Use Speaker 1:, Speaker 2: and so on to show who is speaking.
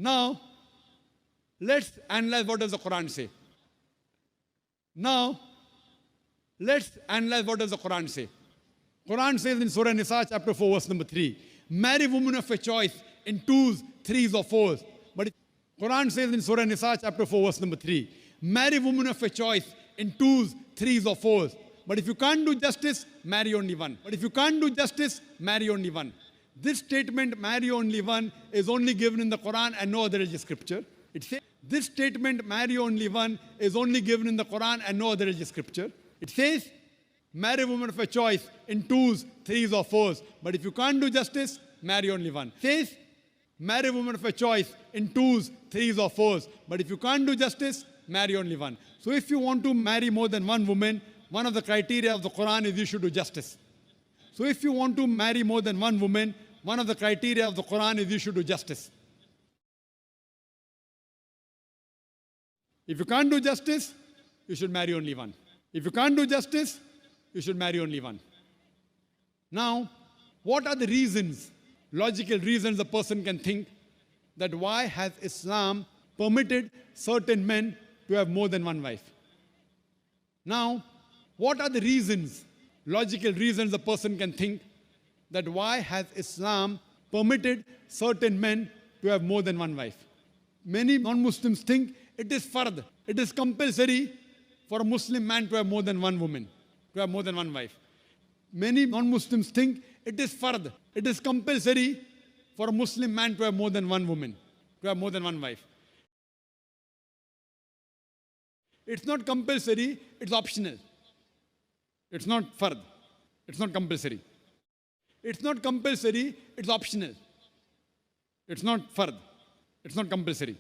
Speaker 1: Now, let's analyze what does the Quran say. Now, let's analyze what does the Quran say. Quran says in Surah Nisa chapter 4 verse number 3, marry women of your choice in twos, threes or fours. But Quran says in Surah Nisa chapter 4 verse number 3, marry women of your choice in twos, threes or fours. But if you can't do justice, marry only one. But if you can't do justice, marry only one. This statement, marry only one, is only given in the Quran and no other religious scripture. It says, this statement, marry only one, is only given in the Quran and no other religious scripture. It says, marry a woman of your choice in twos, threes or fours. But if you can't do justice, marry only one. It says, marry a woman of your choice in twos, threes or fours. But if you can't do justice, marry only one. So if you want to marry more than one woman, one of the criteria of the Quran is you should do justice. So if you want to marry more than one woman, one of the criteria of the Quran is you should do justice. If you can't do justice, you should marry only one. If you can't do justice, you should marry only one. Now, what are the reasons, logical reasons a person can think that why has Islam permitted certain men to have more than one wife? Now, what are the reasons, logical reasons a person can think that why has Islam permitted certain men to have more than one wife? Many non-Muslims think it is fard, it is compulsory for a Muslim man to have more than one woman, to have more than one wife. Many non-Muslims think it is fard, it is compulsory for a Muslim man to have more than one woman, to have more than one wife. It's not compulsory, it's optional. It's not fard, it's not compulsory. It's not compulsory, it's optional. It's not fard, it's not compulsory.